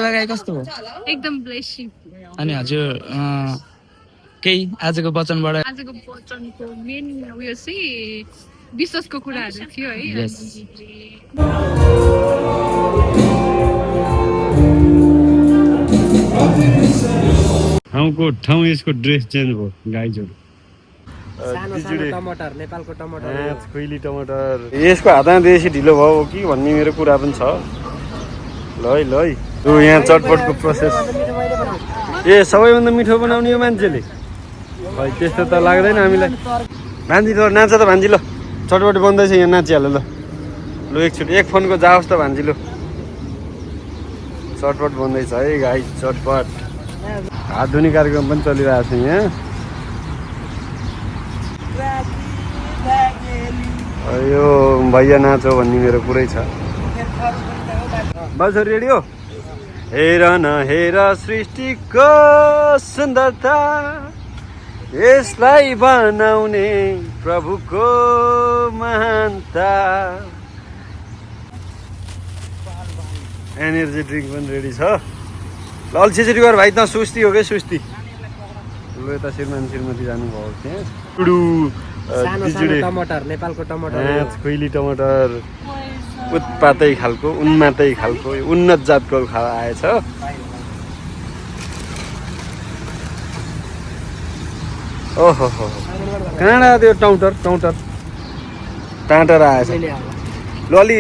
लगाए कस्तो हो? एकदम ब्लेसिङ। अनि हजुर केही आजको वचनबाट? आजको वचनको मेन उयो चाहिँ विश्वासको कुराहरू थियो है। ठाउँको ठाउँ यसको ड्रेस चेन्ज भयो गाइजहरू। टमाटर नेपालको टमाटर खोइली टमाटर यसको हातमा देशी ढिलो भयो कि भन्ने मेरो कुरा पनि छ। ल है ल है यहाँ चटपटको प्रोसेस सबैभन्दा मिठो बनाउने यो मान्छेले खै त्यस्तो त लाग्दैन हामीलाई। भान्जी ल नाच त भान्जी ल चटपट बन्दैछ यहाँ नाचिहाल्यो ल एकचोटि एक फोनको जाओस् त भान्जी ल चटपट बन्दैछ है गाई चटपट। आधुनिक कार्यक्रम पनि चलिरहेको छ यहाँ। यो भैया नाचो भन्ने मेरो पुरै छ। बस रेडी हो? हेर न हेर सृष्टिको सुन्दरता यसलाई बनाउने प्रभुको महानता। एनर्जी ड्रिङ्क पनि रेडी छ। ल अल्छेसरी गर भाइ त सुस्ती हो क्या सुस्ती। ल यता श्रीमती जानुभयो त्यहाँ टुडु टमाटर नेपालको टमाटर खोइली टमाटर उत्पातै खालको उन्मातै खालको उन्नत जातको आएछ। ओहो हो काँडा त्यो टमाटर टमाटर टाँटर आएछ। ल अलि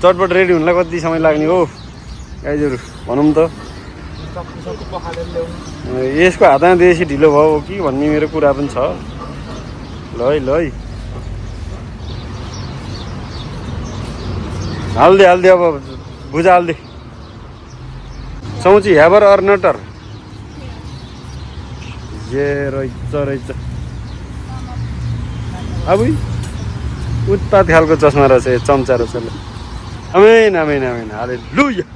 चटपट रेडी हुनलाई कति समय लाग्ने हो गाइजहरू भनौँ त। यसको हातमा देशी ढिलो भयो कि भन्ने मेरो कुरा पनि छ। ल है ल है हाल्दे हाल्दे अब भुजा हाल्दे चौची ह्याबर अर नटर जे रहेछ रहेछ। अब उत्पात खालको चस्मा रहेछ चम्चा रहेछ। ल आमेन आमेन आमेन हाले लुया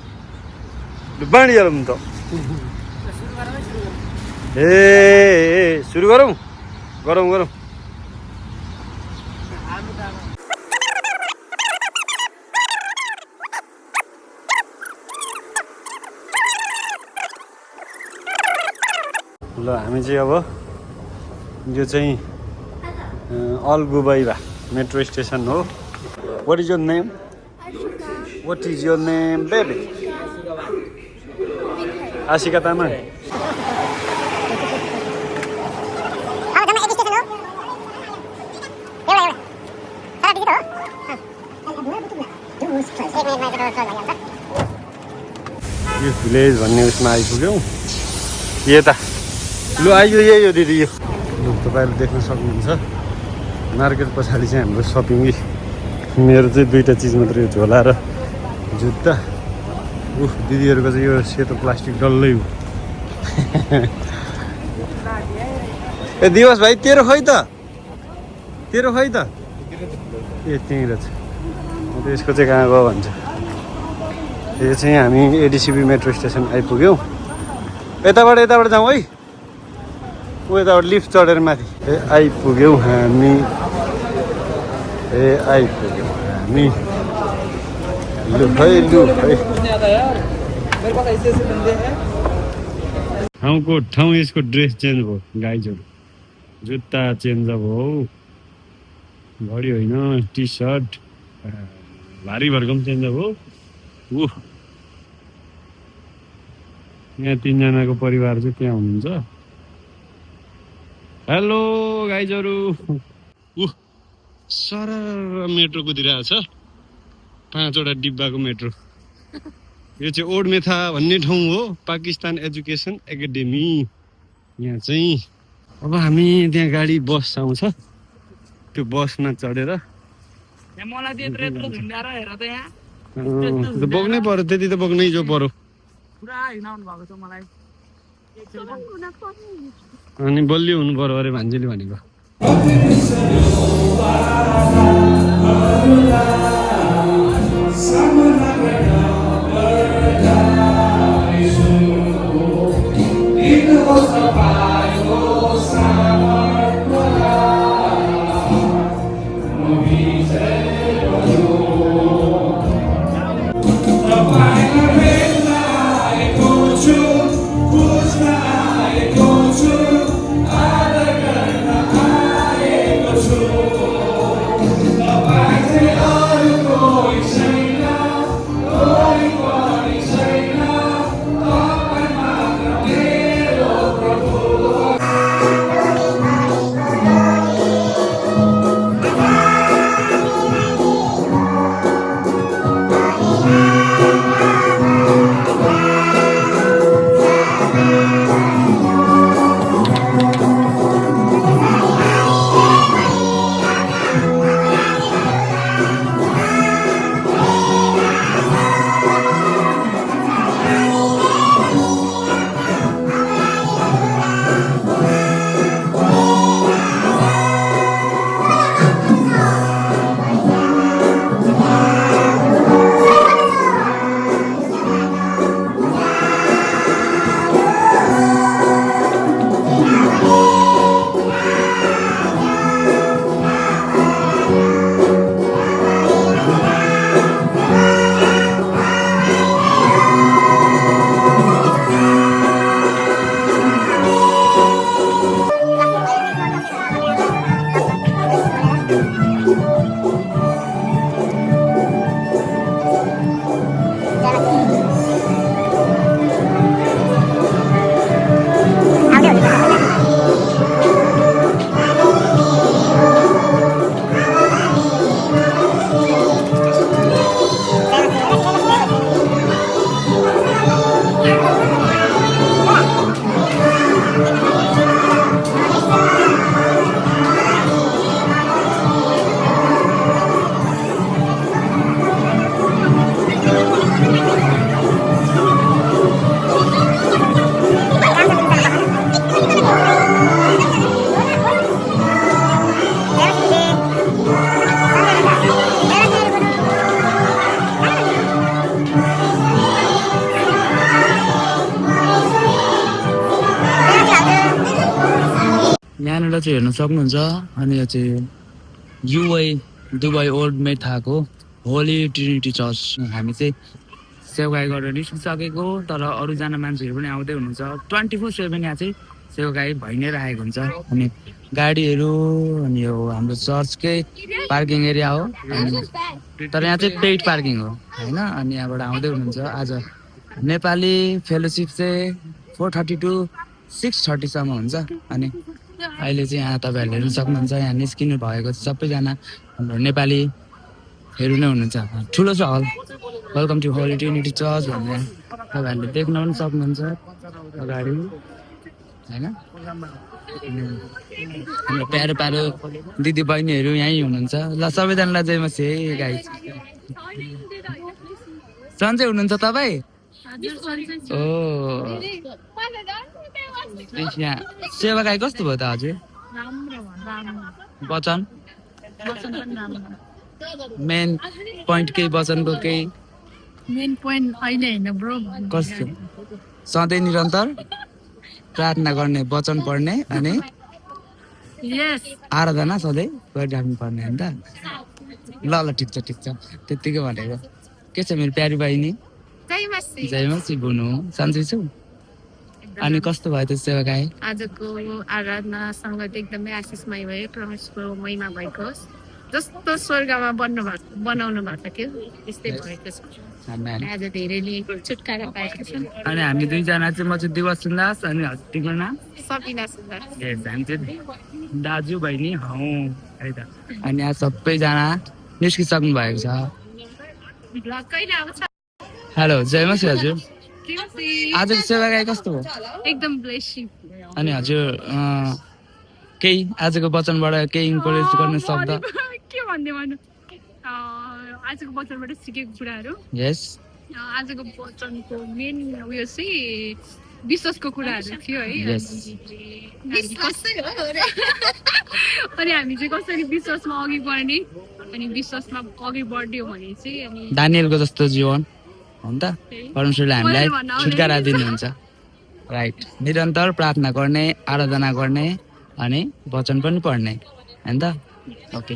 बाँडिहालौँ त। ए सुरु गरौँ गरौँ गरौँ। ल हामी चाहिँ अब यो चाहिँ अलगुबैबा मेट्रो स्टेसन हो। What is your name? What is your name baby? Ashika Tamang. यो भिलेज भन्ने उसमा आइपुग्यौँ यता। लु आइयो यही हो दिदी यो तपाईँहरूले देख्न सक्नुहुन्छ। मार्केट पछाडि चाहिँ हाम्रो सपिङ। मेरो चाहिँ दुईवटा चिज मात्रै हो झोला र जुत्ता। दिदीहरूको चाहिँ यो सेतो प्लास्टिक डल्लै हो। ए दिवस भाइ तेरो खै त तेरो खै त ए त्यहीँ रहेछ। म त यसको चाहिँ कहाँ गयो भन्छ। यो चाहिँ हामी एडिसिबी मेट्रो स्टेसन आइपुग्यौँ। यताबाट जाउँ है। ऊ यताबाट लिफ्ट चढेर माथि आइपुग्यौँ हामी। आइपुग्यौँ हामी। लु खै लु खै ठाउँको ठाउँ यसको ड्रेस चेन्ज भयो गाइजहरू। जुत्ता चेन्ज भयो घडी होइन टी सर्ट भारी भरकम चेन्ज भयो। यहाँ तिनजनाको परिवार चाहिँ त्यहाँ हुनुहुन्छ। हेलो गाइजहरू। सर मेट्रो कुदिरहेको छ 5वटा डिब्बाको मेट्रो। यो चाहिँ ओड मेथा भन्ने ठाउँ हो पाकिस्तान एजुकेसन एकाडेमी। यहाँ चाहिँ अब हामी त्यहाँ गाडी बस आउँछ त्यो बसमा चढेर बग्नै पर्यो। त्यति त बग्नै जो पर्यो। अनि बलियो हुनु पर्यो अरे भान्जीले भनेको। यहाँनिर चाहिँ हेर्न सक्नुहुन्छ। अनि यो चाहिँ युए दुबई ओल्ड मेथाको होली ट्रिनिटी चर्च। हामी चाहिँ सेवाई गरेर निस्किसकेको, तर अरूजना मान्छेहरू पनि आउँदै हुनुहुन्छ। 24/7 यहाँ चाहिँ सेवाई भइ नै राखेको हुन्छ। अनि गाडीहरू, अनि यो हाम्रो चर्चकै पार्किङ एरिया हो। तर यहाँ चाहिँ पेड पार्किङ हो होइन। अनि यहाँबाट आउँदै हुनुहुन्छ। आज नेपाली फेलोसिप चाहिँ 4:30 to 6:30सम्म हुन्छ। अनि अहिले चाहिँ यहाँ तपाईँहरूले हेर्न सक्नुहुन्छ, यहाँ निस्किनु भएको सबैजना हाम्रो नेपालीहरू नै हुनुहुन्छ। ठुलो छ hall, welcome to holy trinity church भनेर तपाईँहरूले देख्न पनि सक्नुहुन्छ अगाडि होइन। हाम्रो प्यारो प्यारो दिदी बहिनीहरू यहीँ हुनुहुन्छ। ल सबैजनालाई जय मसी है गाइस। सन्चै हुनुहुन्छ तपाईँ? ओ यहाँ सेवाकाई कस्तो भयो त हजुर? वचन मेन पोइन्ट केही वचनको केही मेन पोइन्ट अहिले होइन ब्रो। कस्तो? सधैँ निरन्तर प्रार्थना गर्ने, वचन पढ्ने अनि यस आराधना सधैँ गरिराख्नु पर्ने होइन त। ल ल ठिक छ त्यत्तिकै भनेको। के छ मेरो प्यारी बहिनी? जय मसी बुनु, सन्चै छु। अनि कस्तो भयो त सेवाकाई? आजको आराधनासँग एकदमै आशिषमय भयो। परमेश्वरको महिमा भएको होस्। जस्तो स्वर्गमा बनाउनु भएको थियो त्यस्तै भएको छ। आज धेरैले छुटकारा पाएका छन्। अनि हामी दुईजना चाहिँ, म चाहिँ दिवस सुन्दास अनि तिम्रो नाम सबिना सुन्दास। हामी चाहिँ दाजु बहिनी हौ है त। अनि यहाँ सबैजना निस्किसक्नु भएको छ। भ्लग कहिले आउँछ? हेलो जय मसी हजुर। केसी आजको सेवाकाई कस्तो भयो? एकदम ब्लेसिङ। अनि हजुर केही आजको वचनबाट केही इन्करेज गर्ने शब्द? के भन्ने भन्नु, आजको वचनबाट सिकेको कुराहरू। यस आजको वचनको मेन उयो चाहिँ विश्वासको कुराहरू थियो है। Yes. अनि हामी चाहिँ कसरी विश्वासमा अघि बढ्ने, अनि विश्वासमा अघि बढ्यो भने चाहिँ अनि दानियलको जस्तो जीवन हो नि त। परमेश्वरले हामीलाई छुटकारा दिनुहुन्छ। राइट, निरन्तर प्रार्थना गर्ने, आराधना गर्ने अनि वचन पनि पढ्ने होइन त। ओके।